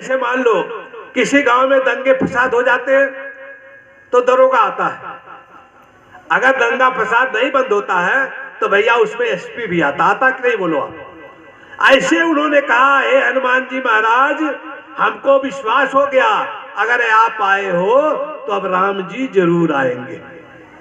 जैसे मान लो किसी गांव में दंगे फसाद हो जाते हैं तो दरोगा आता है। अगर दंगा फसाद नहीं बंद होता है तो भैया उसमें एसपी भी आता कि नहीं, बोलो आप। ऐसे उन्होंने कहा, हे हनुमान जी महाराज, हमको विश्वास हो गया, अगर आप आए हो तो अब राम जी जरूर आएंगे।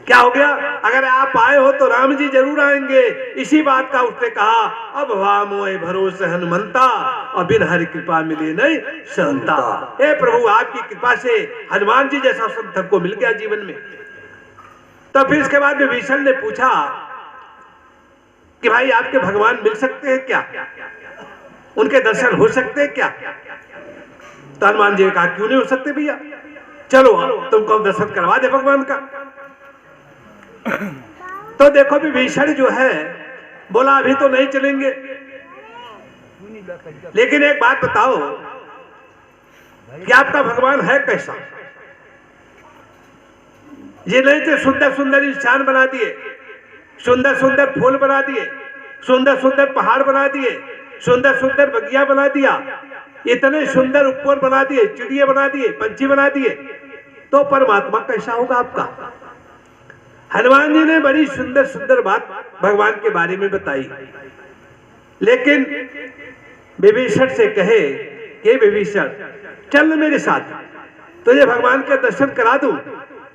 क्या हो गया? अगर आप आए हो तो राम जी जरूर आएंगे। इसी बात का उसने कहा, अब मोए भरोसे हनुमंता, और बिन हरि कृपा मिले नहीं संता। हे प्रभु, आपकी कृपा से हनुमान जी जैसा संत हमको मिल गया जीवन में। तो फिर इसके बाद विभीषण ने पूछा कि भाई आपके भगवान मिल सकते हैं क्या, उनके दर्शन हो सकते हैं क्या? तो हनुमान जी ने कहा, क्यों नहीं हो सकते भैया, चलो तुमको दर्शन करवा दे भगवान का। तो देखो विभीषण जो है बोला, अभी तो नहीं चलेंगे, लेकिन एक बात बताओ कि आपका भगवान है कैसा? ये नहीं थे सुंदर सुंदर इंसान बना दिए, सुंदर सुंदर फूल बना दिए, सुंदर सुंदर पहाड़ बना दिए, सुंदर सुंदर बगिया बना दिया, इतने सुंदर ऊपर बना दिए, चिड़िया बना दिए, पंछी बना दिए, तो परमात्मा कैसा होगा आपका? हनुमान जी ने बड़ी सुंदर सुंदर बात भगवान के बारे में बताई, लेकिन विभीषण से कहे, हे विभीषण चल मेरे साथ, तुझे भगवान के दर्शन करा दूं।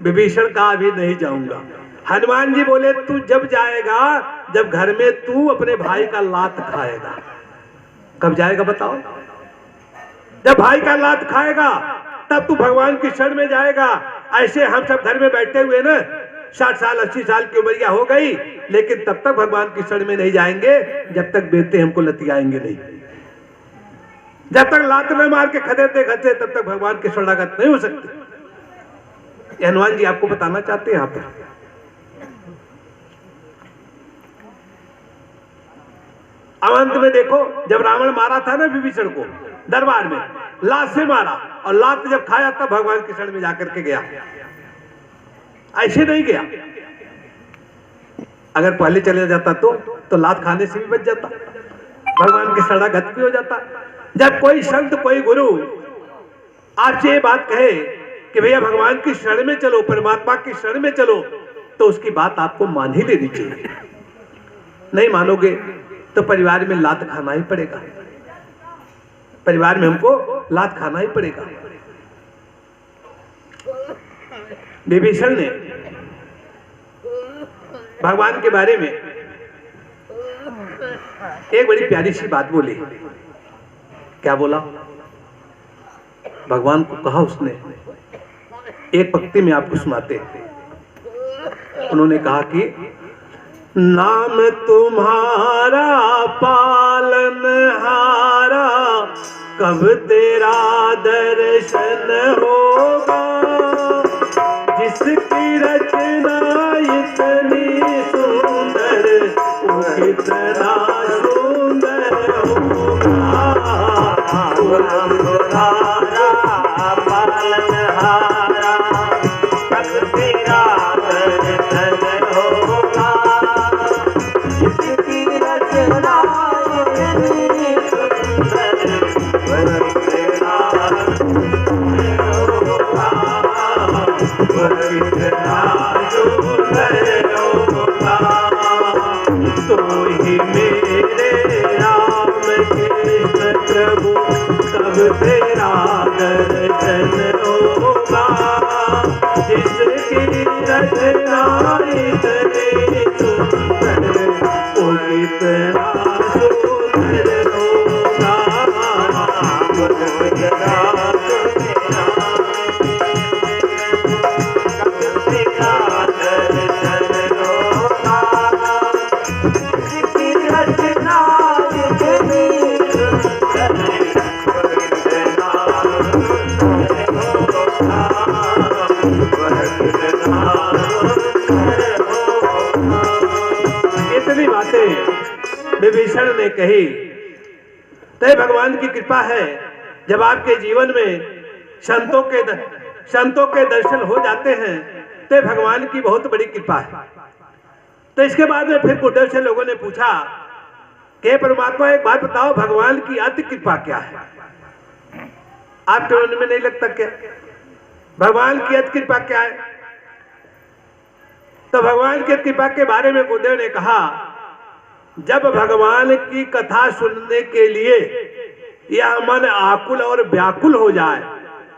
विभीषण कहा, अभी नहीं जाऊंगा। हनुमान जी बोले, तू जब जाएगा जब घर में तू अपने भाई का लात खाएगा। कब जाएगा बताओ? जब भाई का लात खाएगा तब तू भगवान की शरण में जाएगा। ऐसे हम सब घर में बैठे हुए ना, 60 साल 80 साल की उम्र हो गई, लेकिन तब तक भगवान की शरण में नहीं जाएंगे जब तक बेटे हमको लतियाएंगे नहीं। जब तक लात न मार के खदेड़ते खदते तब तक भगवान के शरणागत नहीं हो सकते। हनुमान जी आपको बताना चाहते हैं यहाँ पर। अंत में देखो, जब रावण मारा था ना विभीषण को दरबार में, लात से मारा, और लात जब खाया तब भगवान की शरण में जाकर के गया, ऐसे नहीं गया। अगर पहले चले जाता तो लात खाने से भी बच जाता, भगवान के शरणागत भी हो जाता। जब कोई संत कोई गुरु आपसे ये बात कहे कि भैया भगवान की शरण में चलो, परमात्मा की शरण में चलो, तो उसकी बात आपको मान ही लेनी चाहिए। नहीं मानोगे तो परिवार में लात खाना ही पड़ेगा, परिवार में हमको लात खाना ही पड़ेगा। विभीषण ने भगवान के बारे में एक बड़ी प्यारी सी बात बोली। क्या बोला? भगवान को कहा उसने, एक पंक्ति में आपको सुनाते हैं। उन्होंने कहा कि नाम तुम्हारा पालनहारा, कब तेरा दर्शन होगा, जिसकी रचना इतनी सुंदर, वो कितना सुंदर होगा। तुम्हारा पालनहारा, कब तेरा दर्शन होगा, जिसकी रचना इतनी सुंदर, वो कितना होगा, वो कितना सुंदर होगा। तो ही मेरे राम कृष्ण प्रभु, कब तेरा दर्शन होगा, जिसकी रचना इतनी सुंदर, वो कितना सुंदर होगा, वो कितना विभीषण ने कही। तो भगवान की कृपा है, जब आपके जीवन में संतों के दर्शन हो जाते हैं तो भगवान की बहुत बड़ी कृपा है। तो इसके बाद में फिर गुरुदेव से लोगों ने पूछा कि परमात्मा एक बात बताओ, भगवान की अति कृपा क्या है? आपके मन में नहीं लगता क्या? भगवान की अति कृपा क्या है? तो भगवान की कृपा के बारे में गुरुदेव ने कहा, जब भगवान की कथा सुनने के लिए यह मन आकुल और व्याकुल हो जाए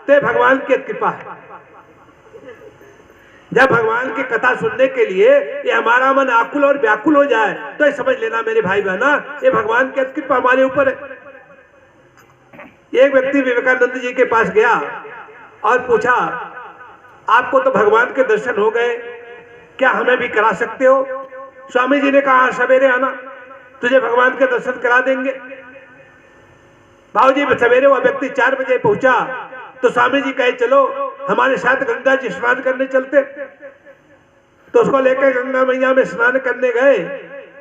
तो भगवान की कृपा है। जब भगवान की कथा सुनने के लिए ये हमारा मन आकुल और व्याकुल हो जाए तो ये समझ लेना मेरे भाई बहना, ये भगवान की कृपा हमारे ऊपर है। एक व्यक्ति विवेकानंद जी के पास गया और पूछा, आपको तो भगवान के दर्शन हो गए, क्या हमें भी करा सकते हो? स्वामी जी ने कहा, सवेरे आना, तुझे भगवान के दर्शन करा देंगे। भाव जी सवेरे वह व्यक्ति 4 बजे पहुंचा तो स्वामी जी कहे, चलो हमारे साथ गंगा जी स्नान करने चलते। तो उसको लेकर गंगा मैया में स्नान करने गए।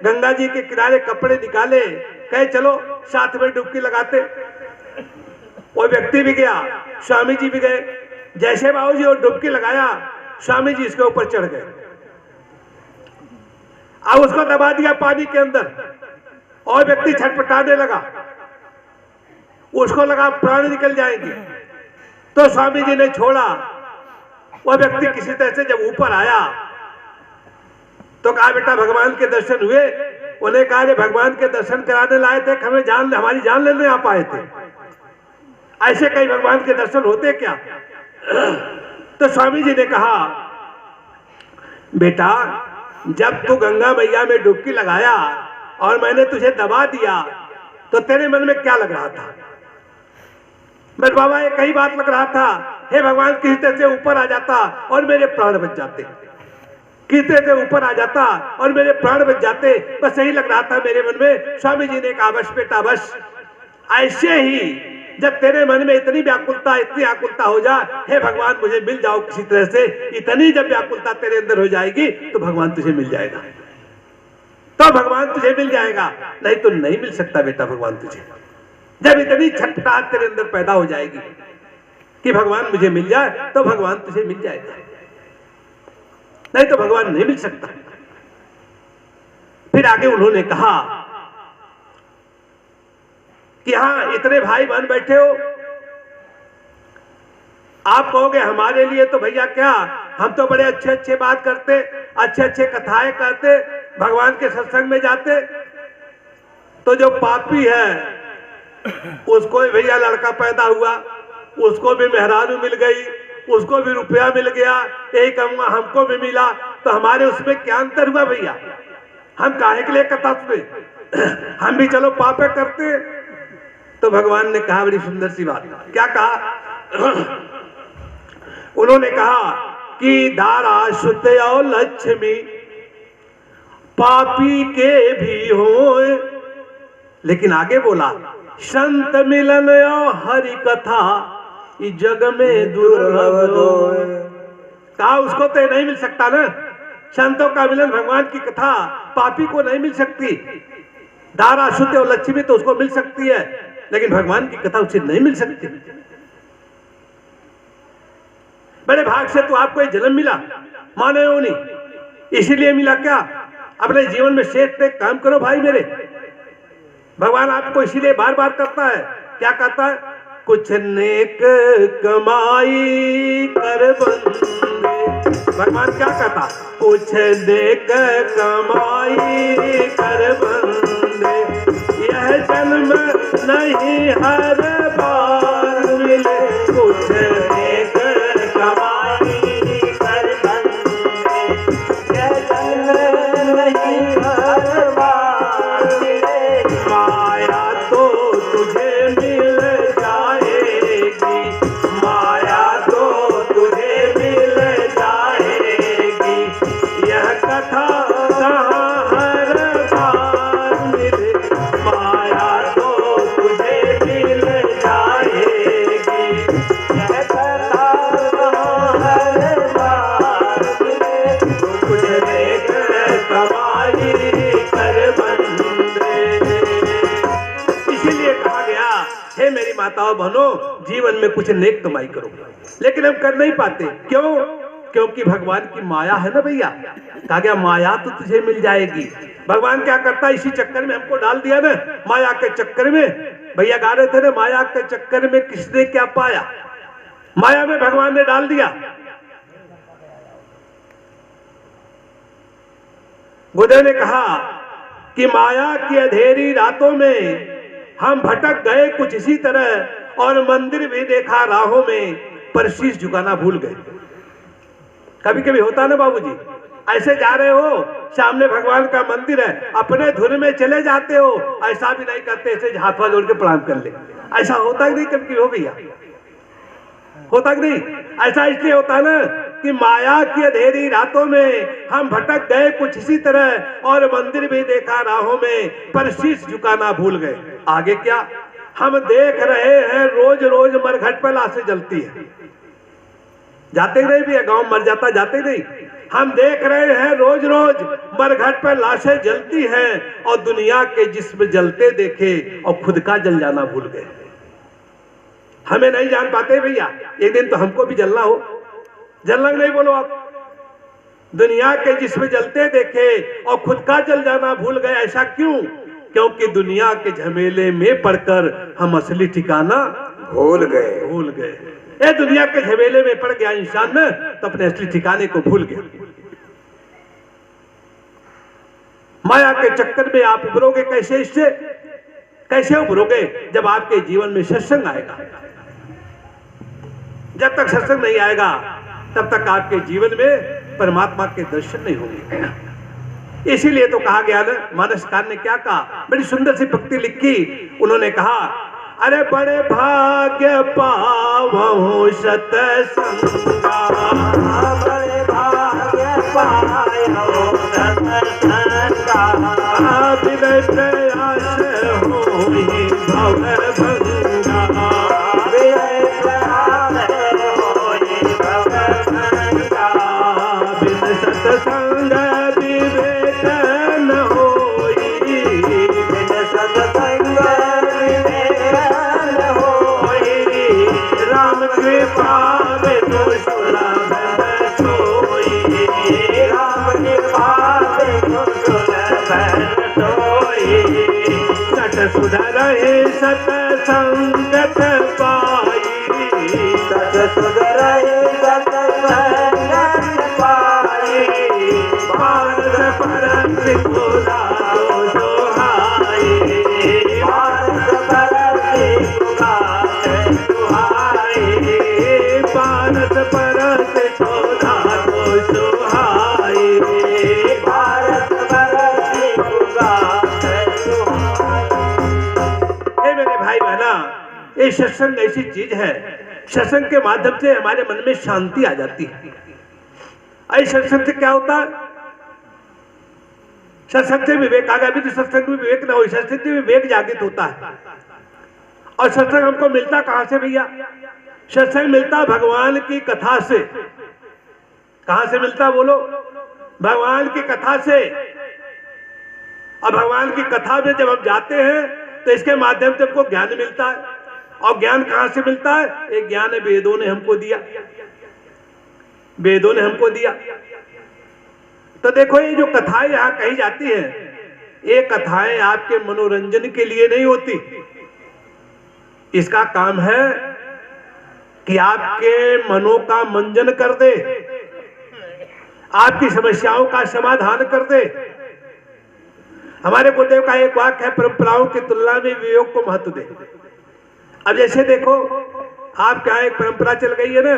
गंगा जी के किनारे कपड़े निकाले, कहे चलो साथ में डुबकी लगाते। वो व्यक्ति भी गया, स्वामी जी भी गए। जैसे बाबू जी वो डुबकी लगाया, स्वामी जी इसके ऊपर चढ़ गए। अब उसको दबा दिया पानी के अंदर और व्यक्ति छटपटाने लगा, उसको लगा प्राण निकल जाएंगे। तो स्वामी जी ने छोड़ा। वह व्यक्ति किसी तरह से जब ऊपर आया तो कहा, बेटा भगवान के दर्शन हुए? उन्हें कहा, भगवान के दर्शन कराने लाए थे, हमें हमारी जान लेने आप आए थे। ऐसे कई भगवान के दर्शन होते क्या? तो स्वामी जी ने कहा, बेटा जब तू गंगा मैया में डुबकी लगाया और मैंने तुझे दबा दिया तो तेरे मन में क्या लग रहा था? बस बाबा एक ही बात लग रहा था, हे भगवान किसी तरह से ऊपर आ जाता और मेरे प्राण बच जाते, किसी तरह से ऊपर आ जाता और मेरे प्राण बच जाते, बस यही लग रहा था मेरे मन में। स्वामी जी ने कहा, बस बेटा बस, ऐसे ही जब तेरे मन में इतनी व्याकुलता इतनी आकुलता हो जाए, हे भगवान मुझे मिल जाओ किसी तरह से, इतनी जब व्याकुलता तेरे अंदर हो जाएगी तो भगवान तुझे मिल जाएगा, तो भगवान तुझे मिल जाएगा, नहीं तो नहीं मिल सकता बेटा भगवान तुझे। जब इतनी छटपटाहट तेरे अंदर पैदा हो जाएगी कि भगवान मुझे मिल जाए तो भगवान तुझे मिल जाएगा, नहीं तो भगवान नहीं मिल सकता। फिर आगे उन्होंने कहा कि हाँ इतने भाई बहन बैठे हो, आप कहोगे हमारे लिए तो भैया क्या, हम तो बड़े अच्छे अच्छे बात करते, अच्छे अच्छे कथाएं करते, भगवान के सत्संग में जाते। तो जो पापी है उसको भी भैया लड़का पैदा हुआ, उसको भी मेहरारू मिल गई, उसको भी रुपया मिल गया, यही कहूंगा हमको भी मिला, तो हमारे उसमें क्या अंतर हुआ भैया? हम काहे के लिए कथा सुने? हम भी चलो पापे करते। तो भगवान ने कहा बड़ी सुंदर सी बात, क्या कहा? उन्होंने कहा कि दारा शुद्ध और लक्ष्मी पापी के भी हो, लेकिन आगे बोला संत मिलन और हरि कथा इस जग में दुर्लभ दो। कहा उसको तो नहीं मिल सकता ना, संतों का मिलन, भगवान की कथा पापी को नहीं मिल सकती। दारा शुद्ध और लक्ष्मी तो उसको मिल सकती है, लेकिन भगवान की कथा उसे नहीं मिल सकती। बड़े भाग से तो आपको ये जन्म मिला, मानो हो नहीं, इसीलिए मिला क्या? अपने जीवन में शेष काम करो भाई मेरे। भगवान आपको इसीलिए बार बार करता है, क्या कहता है? कुछ नेक कमाई कर बंदे। भगवान क्या कहता? कुछ नेक कमाई कर बंदे, यह जन्म नहीं हर बार मिले। कुछ नेक कमाई कर बंदे, यह जन्म नहीं हर बार मिले। माया तो तुझे मिल जाएगी, माया तो तुझे मिल जाएगी, यह कथा कहाँ हर बार मिले। माया तो तुझे मिल जाएगी, यह कथा कहाँ हर बार मिले। कुछ नेक कमाई कर बंदे। इसीलिए कहा गया, हे मेरी माताओं बहनों, जीवन में कुछ नेक कमाई करो, लेकिन हम कर नहीं पाते। क्यों? क्योंकि भगवान की माया है ना भैया। कहा गया माया तो तुझे मिल जाएगी। भगवान क्या करता है, इसी चक्कर में हमको डाल दिया ना, माया के चक्कर में। भैया गा रहे थे ना, माया के चक्कर में किसने क्या पाया, माया में भगवान ने डाल दिया। गुरुदेव ने कहा कि माया की अंधेरी रातों में हम भटक गए कुछ इसी तरह, और मंदिर भी देखा राहों में, पर शीश झुकाना भूल गए। कभी कभी होता ना बाबूजी, ऐसे जा रहे हो, सामने भगवान का मंदिर है, अपने धुन में चले जाते हो, ऐसा भी नहीं करते ऐसे हाथ जोड़ के प्रणाम कर ले। ऐसा होता ही नहीं कभी हो भैया, होता कि नहीं? ऐसा इसलिए होता ना कि माया की अंधेरी रातों में हम भटक गए कुछ इसी तरह, और मंदिर भी देखा राहों में, पर शीश झुकाना भूल गए। आगे क्या, हम देख रहे हैं रोज रोज मरघट पर लाशें जलती है। जाते नहीं भी, गांव मर जाता, जाते नहीं। हम देख रहे हैं रोज रोज मरघट पर लाशें जलती हैं, और दुनिया के जिस्म जलते देखे और खुद का जल जाना भूल गए। हमें नहीं जान पाते भैया, एक दिन तो हमको भी जलना हो। जलना नहीं बोलो आप, दुनिया के जिस्म जलते देखे और खुद का जल जाना भूल गए। ऐसा क्यों? क्योंकि दुनिया के झमेले में पड़कर हम असली ठिकाना भूल गए। ये दुनिया के झमेले में पड़ गया इंसान न, तो अपने असली ठिकाने को भूल गया। माया के चक्कर में आप उभरोगे कैसे? इससे कैसे उभरोगे? जब आपके जीवन में सत्संग आएगा। जब तक सत्संग नहीं आएगा तब तक आपके जीवन में परमात्मा के दर्शन नहीं होंगे। इसीलिए तो कहा गया ना, मानसकार ने क्या कहा, बड़ी सुंदर सी पंक्ति लिखी। उन्होंने कहा, अरे बड़े भाग्य पावो सतसंगा, बड़े भाग्य पावो सतसंगा, विनय प्रयास होई भव भंगा, विनय प्रयास होई भव भंगा, बिन सतसंग विवेक न होई, बिन सतसंग कृपा में तो सुलभ सोई, राम कृपा में तो सुलभ सोई, सत सुधरहि सतसंगत पाई, सत सुधरहि सतसंगत पाई, भारत परम खुदा तो सोहाई, भारत परम खुदा भारत परत खुदा तो सुहाई, भारत परत खुदा तो सुहाई। ए मेरे भाई बहना, ये सत्संग ऐसी चीज है, सत्संग के माध्यम से हमारे मन में शांति आ जाती है। ऐसे सत्संग से क्या होता है? सत्संग से विवेक आ गया। अभी तो सत्संग में विवेक ना हो, सत्संग से विवेक जागृत होता है। और सत्संग हमको मिलता कहां से भैया? सत्संग मिलता भगवान की कथा से। कहां से मिलता बोलो? भगवान की कथा से। और भगवान की कथा में जब हम जाते हैं तो इसके माध्यम से हमको ज्ञान मिलता है। और ज्ञान कहां से मिलता है? एक ज्ञान वेदों ने हमको दिया, वेदों ने हमको दिया। तो देखो, ये जो कथाएं यहां कही जाती हैं, ये कथाएं आपके मनोरंजन के लिए नहीं होती। इसका काम है कि आपके मनों का मंजन कर दे, आपकी समस्याओं का समाधान कर दे। हमारे गुरुदेव का एक वाक्य है, परंपराओं की तुलना में वियोग को महत्व दे। अब जैसे देखो, आपके यहाँ एक परंपरा चल गई है ना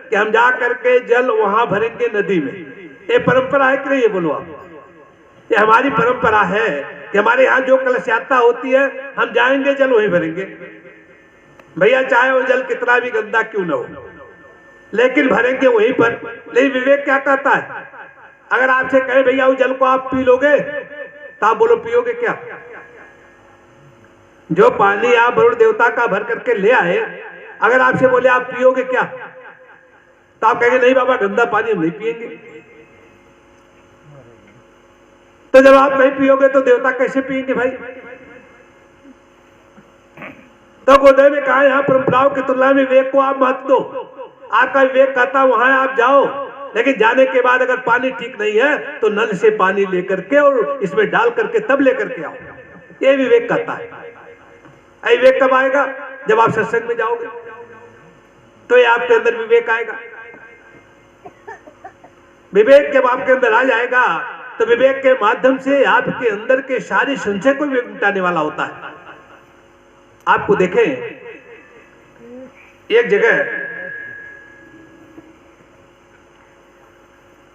कि हम जा करके जल वहां भरेंगे नदी में। ये परंपरा है कि नहीं? ये बोलो आप। ये हमारी परंपरा है कि हमारे यहाँ जो कलश यात्रा होती है, हम जाएंगे जल वहीं भरेंगे। भैया चाहे वो जल कितना भी गंदा क्यों ना हो, लेकिन भरेंगे वहीं पर। लेकिन विवेक क्या कहता है? अगर आपसे कहे भैया वो जल को आप पी लोगे, तो आप बोलो पियोगे क्या? जो पानी आप वरुण देवता का भर करके ले आए, अगर आपसे बोले आप पियोगे क्या, तो आप कहेंगे नहीं बाबा, गंदा पानी हम नहीं पिएंगे। तो जब आप नहीं पियोगे तो देवता कैसे पिएंगे भाई? तो गुरुदेव ने कहा, यहाँ परंपराओं की तुलना में विवेक को आप महत्व दो। आपका विवेक कहता वहां आप जाओ, लेकिन जाने के बाद अगर पानी ठीक नहीं है तो नल से पानी लेकर के और इसमें डाल करके तब लेकर के आओ। ये विवेक कहता है। विवेक कब आएगा? जब आप सत्संग में जाओगे तो ये आपके अंदर विवेक आएगा। विवेक जब आपके अंदर आ जाएगा तो विवेक के माध्यम से आपके अंदर के सारे संशय को विवेक मिटाने वाला होता है। आपको देखें, एक जगह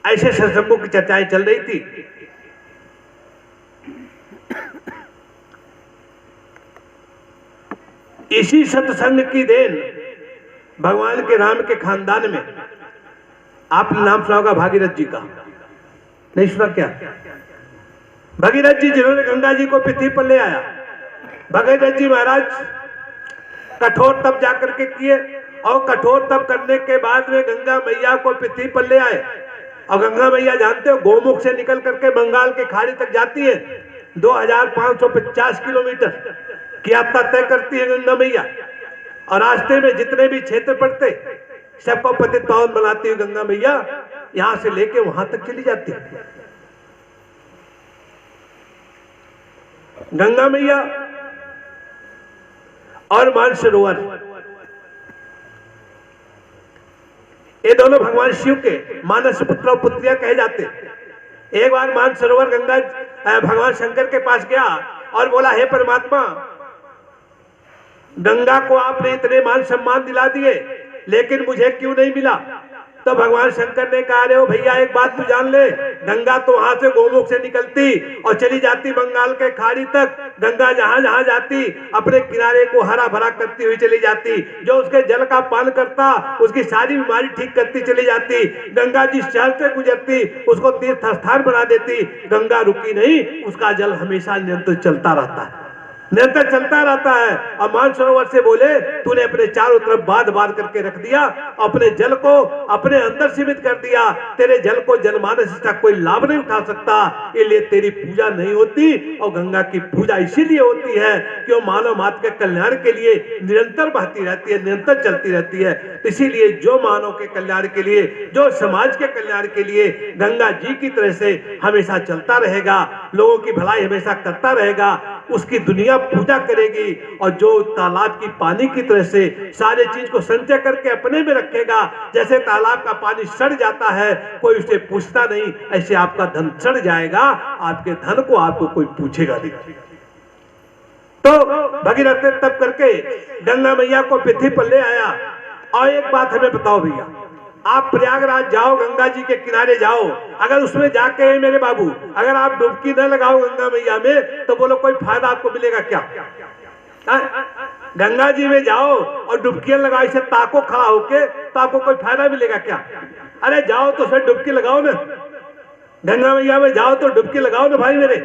ऐसे सत्संगों की चर्चाएं चल रही थी। इसी सत्संग की देन भगवान के राम के खानदान में, आपने नाम सुना होगा भागीरथ जी का, नहीं सुना क्या? भगीरथ जी जिन्होंने गंगा जी को पृथ्वी पर ले आया। भगीरथ जी महाराज कठोर तप जाकर के किए और कठोर तप करने के बाद में गंगा मैया को पृथ्वी पर ले आए। और गंगा मैया जानते हो गोमुख से निकल करके बंगाल के खाड़ी तक जाती है। 2550 किलोमीटर की यात्रा तय करती है गंगा मैया। और रास्ते में जितने भी क्षेत्र पड़ते सबको पतित पावन बनाती हुई गंगा मैया यहां से लेके वहां तक चली जाती है। गंगा मैया और मानसरोवर, ये दोनों भगवान शिव के मानस पुत्र और पुत्रियां कहे जाते। एक बार मानसरोवर गंगा भगवान शंकर के पास गया और बोला, हे परमात्मा, गंगा को आपने इतने मान सम्मान दिला दिए लेकिन मुझे क्यों नहीं मिला? तो भगवान शंकर ने कहा, अरे ओ भैया एक बात तू जान ले, गंगा तो वहां से गोमुख से निकलती और चली जाती बंगाल के खाड़ी तक। गंगा जहां जहां जाती अपने किनारे को हरा भरा करती हुई चली जाती। जो उसके जल का पान करता उसकी सारी बीमारी ठीक करती चली जाती। गंगा जिस शहर से गुजरती उसको तीर्थ स्थान बना देती। गंगा रुकी नहीं, उसका जल हमेशा निरंतर चलता रहता है, निरंतर चलता रहता है। और मानसरोवर से बोले, तूने अपने चारों तरफ बांध बांध करके रख दिया, अपने जल को अपने अंदर सीमित कर दिया। तेरे जल को जनमानस का कोई लाभ नहीं उठा सकता, इसलिए तेरी पूजा नहीं होती। और गंगा की पूजा इसीलिए होती है कि वो मानव मात्र के कल्याण के लिए निरंतर बहती रहती है, निरंतर चलती रहती है। इसीलिए जो मानव के कल्याण के लिए, जो समाज के कल्याण के लिए गंगा जी की तरह से हमेशा चलता रहेगा, लोगों की भलाई हमेशा करता रहेगा, उसकी दुनिया पूजा करेगी। और जो तालाब की पानी की तरह से सारे चीज को संचय करके अपने में रखेगा, जैसे तालाब का पानी सड़ जाता है कोई उसे पूछता नहीं, ऐसे आपका धन सड़ जाएगा, आपके धन को आपको कोई पूछेगा नहीं। तो भगीरथ ने तप करके गंगा मैया को पृथ्वी पर ले आया। और एक बात हमें बताओ भैया, आप प्रयागराज जाओ, गंगा जी के किनारे जाओ, अगर उसमें जाके मेरे बाबू अगर आप डुबकी न लगाओ गंगा मैया में तो बोलो कोई फायदा आपको मिलेगा क्या? गंगा जी में जाओ और डुबकियां लगाओ, इसे ताको खड़ा होके, तो आपको कोई फायदा मिलेगा क्या? अरे जाओ तो सर डुबकी लगाओ ना, गंगा मैया में जाओ तो डुबकी लगाओ ना भाई मेरे।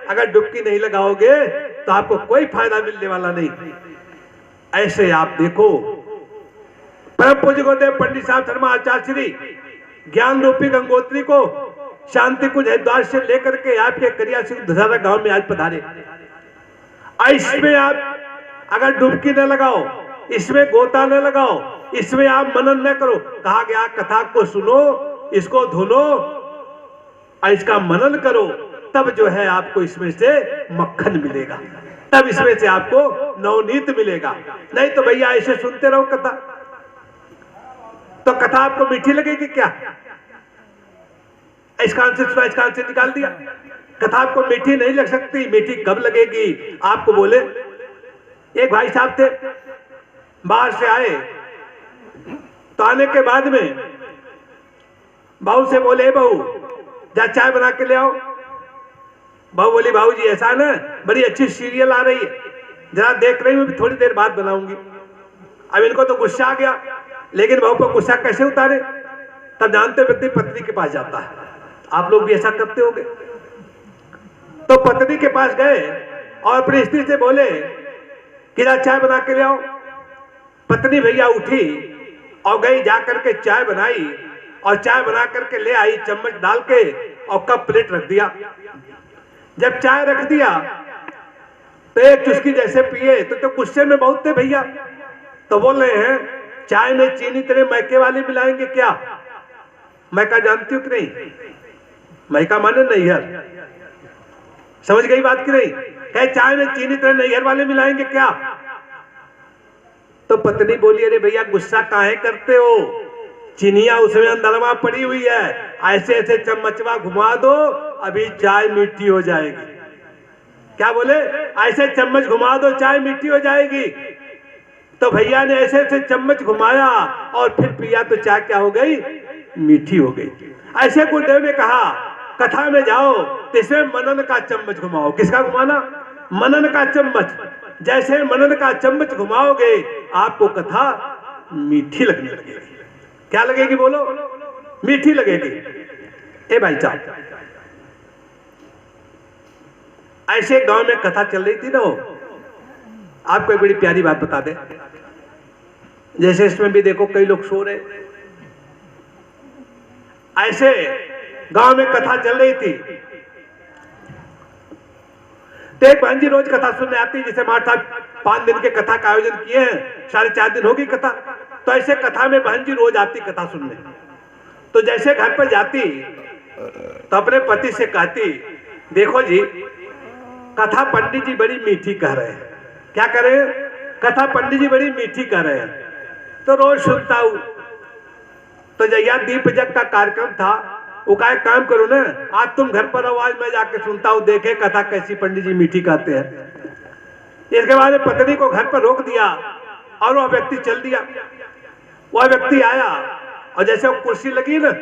अगर डुबकी नहीं लगाओगे तो आपको कोई फायदा मिलने वाला नहीं। ऐसे आप देखो, परम पूज्य गुरुदेव पंडित साहब धर्मा आचार्य श्री ज्ञान रूपी गंगोत्री को शांति कुंज हरिद्वार से लेकर के आपके करिया सिंह धसारा गांव में आज पधारे। इसमें आप अगर डुबकी न लगाओ, इसमें गोता न लगाओ, इसमें आप मनन न करो, कहा गया कथा को सुनो, इसको धुनो और इसका मनन करो, तब जो है आपको इसमें से मक्खन मिलेगा, तब इसमें से आपको नवनीत मिलेगा। नहीं तो भैया ऐसे सुनते रहो कथा, तो कथा आपको मीठी लगेगी क्या? इस कान से सुना, इस कान से निकाल दिया। कथा आपको मीठी नहीं लग सकती। मीठी कब लगेगी? आपको बोले, एक भाई साहब थे, बाहर से आए, तो आने के बाद में बहू से बोले, बहू जा चाय बना के ले आओ। बहू बोली, बाबू जी ऐसा ना, बड़ी अच्छी सीरियल आ रही है, जरा देख रही हूँ, थोड़ी देर बाद बनाऊंगी। अब इनको तो गुस्सा आ गया, लेकिन बहू पर गुस्सा कैसे उतारे? तब जानते व्यक्ति पत्नी के पास जाता है। आप लोग भी ऐसा करते होंगे। तो पत्नी के पास गए और अपनी स्त्री से बोले कि जा चाय बना के ले आओ। पत्नी भैया उठी और गई, जाकर के चाय बनाई और चाय बना करके ले आई, चम्मच डाल के और कप प्लेट रख दिया। जब चाय रख दिया तो एक चुस्की जैसे पिए तो गुस्से में बहुत थे भैया, तो बोल रहे हैं चाय में चीनी तेरे मैके वाली मिलाएंगे क्या? मैका जानती हो कि नहीं? मैका माने नैहर, समझ गई बात की नहीं? कहे चाय में चीनी तरह नैहर वाले मिलाएंगे क्या? तो पत्नी बोली अरे भैया गुस्सा काहे करते हो, चीनिया उसमें अंदरवा पड़ी हुई है, ऐसे ऐसे चम्मचवा घुमा दो अभी चाय मीठी हो जाएगी। क्या बोले? ऐसे चम्मच घुमा दो चाय मीठी हो जाएगी। तो भैया ने ऐसे ऐसे चम्मच घुमाया और फिर पिया तो चाय क्या हो गई? मीठी हो गई। ऐसे गुरुदेव ने कहा कथा में जाओ तो इसमें मनन का चम्मच घुमाओ। किसका घुमाना? मनन का चम्मच। जैसे मनन का चम्मच घुमाओगे आपको कथा मीठी लगने लगेगी। क्या लगेगी बोलो? मीठी लगेगी। ए भाई साहब, ऐसे गांव में कथा चल रही थी ना, आपको एक बड़ी प्यारी बात बता दे। जैसे इसमें भी देखो कई लोग सो रहे, ऐसे गांव में कथा चल रही थी। तो एक बहन जी रोज कथा सुनने आती, जैसे मार साहब 5 दिन के कथा का आयोजन किए हैं, 4.5 दिन होगी कथा, तो ऐसे कथा में बहन जी रोज आती कथा सुनने। तो जैसे घर पर जाती तो अपने पति से कहती देखो जी कथा पंडित जी बड़ी मीठी कह रहे हैं। क्या कह रहे हैं? कथा पंडित जी बड़ी मीठी कह रहे हैं। तो रोज सुनता हूं। तो जया दीप जग का कार्यक्रम था, वो का काम करो ना, आज तुम घर पर आओ, आज मैं जाके सुनता हूँ, देखे कथा कैसी पंडित जी मीठी कहते हैं। इसके बाद पत्नी को घर पर रोक दिया और वह व्यक्ति चल दिया। वह व्यक्ति आया और जैसे वो कुर्सी लगी ना,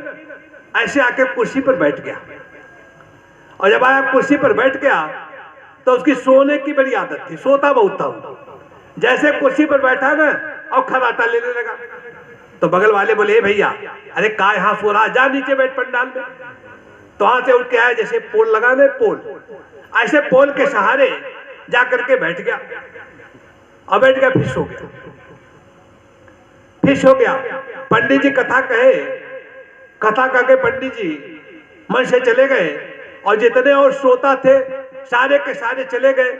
ऐसे आके कुर्सी पर बैठ गया। और जब आया कुर्सी पर बैठ गया तो उसकी सोने की बड़ी आदत थी, सोता बहुत था। जैसे कुर्सी पर बैठा ना और खराटा लेने लगा। तो बगल वाले बोले भैया अरे का यहाँ सो रहा, जा नीचे बैठ पंडाल में। तो वहां से उठ के आया, जैसे पोल लगाने पोल, ऐसे पोल के सहारे जा करके बैठ गया और बैठ गया, फिश हो गया। फिश हो गया। पंडित जी कथा कहे, कथा कह के पंडित जी मन से चले गए और जितने और श्रोता थे सारे के सारे चले गए।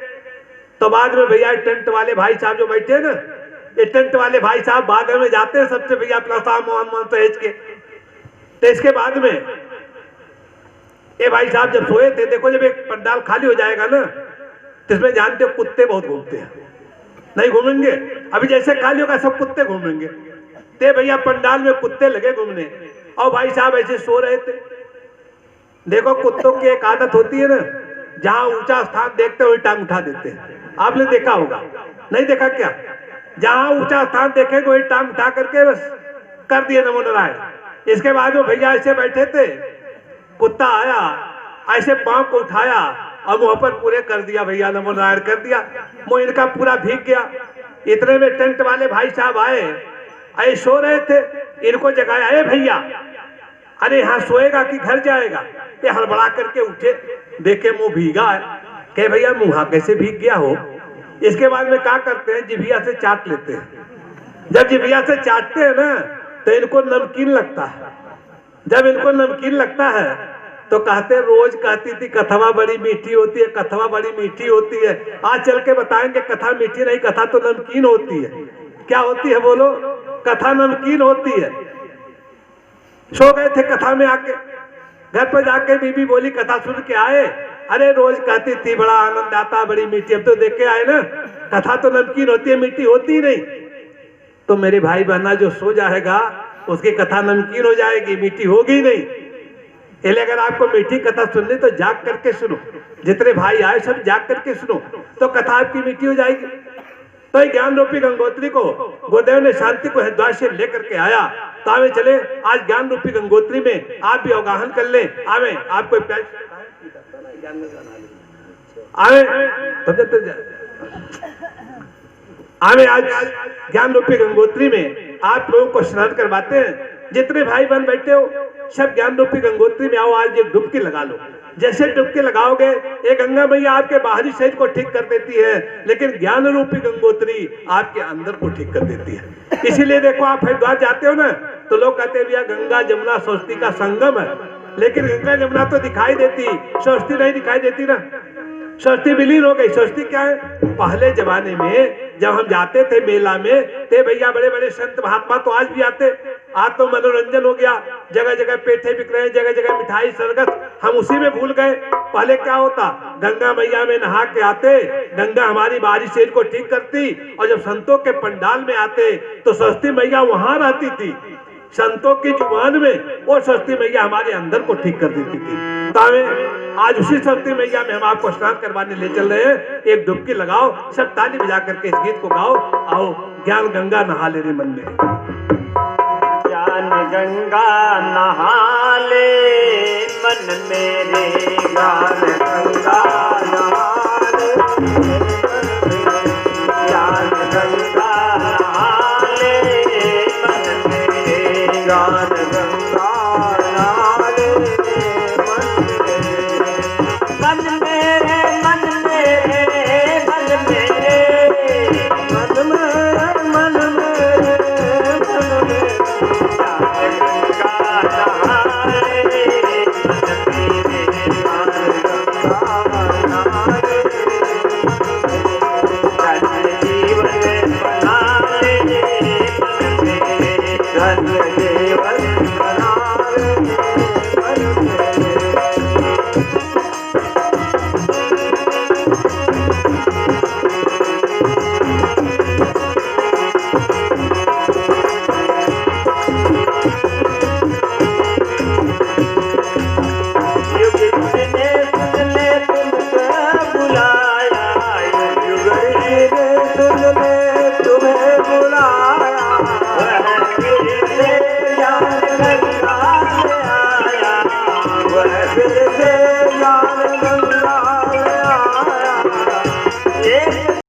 तो बाद में भैया टेंट वाले भाई साहब जो बैठे ना, ये टेंट वाले भाई साहब बाद में जाते हैं सबसे भैया अपना सामान सहेज के। तो इसके बाद में ये भाई साहब जब सोए थे, देखो जब एक पंडाल खाली हो जाएगा ना तो इसमें जानते हो कुत्ते बहुत घूमते हैं, नहीं घूमेंगे? अभी जैसे खाली होगा सब कुत्ते घूमेंगे। ते भैया पंडाल में कुत्ते लगे घूमने और भाई साहब ऐसे सो रहे थे। देखो कुत्तों की एक आदत होती है ना, जहां ऊंचा स्थान देखते हुए टांग उठा देते हैं। आपने देखा होगा, नहीं देखा क्या? जहां ऊंचा स्थान देखेंगे वही टांग उठा करके बस कर दिए नमो नारायण। इसके बाद वो भैया ऐसे बैठे थे, कुत्ता आया ऐसे पांव को उठाया और मुंह पर पूरे कर दिया, भैया नमो नारायण कर दिया। मुंह इनका पूरा भीग गया। इतने में टेंट वाले भाई साहब आए, ऐसे सो रहे थे, इनको जगाया, अरे भैया अरे यहाँ सोएगा कि घर जाएगा? ये हड़बड़ा करके उठे, देखे मुंह भीगा है। कहे भैया मुंह कैसे भीग गया हो? इसके बाद में क्या करते हैं, जिभिया से चाट लेते हैं। जब जिभिया से चाटते हैं ना तो इनको नमकीन लगता है। जब इनको नमकीन लगता है तो कहते, रोज कहती थी कथवा बड़ी मीठी होती है, कथवा बड़ी मीठी होती है। आज चल के बताएंगे कथा मीठी नहीं, कथा तो नमकीन होती है। क्या होती है बोलो? कथा नमकीन होती है। सो गए थे कथा में आके, घर पर जाके बीबी बोली कथा सुन के आए, अरे रोज कहती थी बड़ा आनंद आता, बड़ी मीठी, अब तो देख के आए ना कथा तो नमकीन होती है, मीठी होती नहीं। तो मेरे भाई बहना जो सो जाएगा उसकी कथा नमकीन हो जाएगी, मीठी होगी नहीं। इसलिए अगर आपको मीठी कथा सुननी तो जाग करके सुनो, जितने भाई आए सब जाग करके सुनो तो कथा आपकी मीठी हो जाएगी। तो ज्ञान रूपी गंगोत्री को गुरुदेव ने शांति को हरिद्वार से लेकर के आया। तो आवे चले आज ज्ञान रूपी गंगोत्री में आप भी अवगाहन कर ले। आवे आपको आवे आज ज्ञान रूपी गंगोत्री में आप लोगों को स्नान करवाते हैं। जितने भाई बहन बैठे हो सब ज्ञान रूपी गंगोत्री में आओ, आज एक डुबकी लगा लो। जैसे डुबकी लगाओगे ये गंगा मैया आपके बाहरी शरीर को ठीक कर देती है, लेकिन ज्ञान रूपी गंगोत्री आपके अंदर को ठीक कर देती है। इसीलिए देखो आप हरिद्वार जाते हो ना तो लोग कहते हैं भैया गंगा जमुना सरस्वती का संगम है, लेकिन गंगा जमुना तो दिखाई देती, सरस्वती नहीं दिखाई देती ना। सरस्वती विलीन हो गई। सरस्वती क्या है? पहले जमाने में जब हम जाते थे मेला में, ते भैया बड़े बड़े संत महात्मा तो आज भी आते। आज तो मनोरंजन हो गया, जगह जगह पेठे बिक रहे हैं, जगह जगह मिठाई सरगस, हम उसी में भूल गए। पहले क्या होता, गंगा मैया में नहा के आते, गंगा हमारी बारिश से इनको ठीक करती, और जब संतों के पंडाल में आते तो सरस्वती मैया वहां रहती थी, संतों की जुबान में वो सरस्वती मैया हमारे अंदर को ठीक कर देती थी। तावे आज उसी सरस्वती मैया में हम आपको स्नान करवाने ले चल रहे हैं। एक डुबकी लगाओ, सब ताली बजा करके इस गीत को गाओ। आओ ज्ञान गंगा नहा ले रे मन में, ज्ञान गंगा नहा ले मन मेरे, ज्ञान गंगा नहा ले ज्ञान गंगा नहा ले मन मेरे, ज्ञान गंगा नहा ले मन मेरे, मन मेरे, मन मेरे, मन मेरे, मन मेरे, मन मेरे, जीवन बना ले,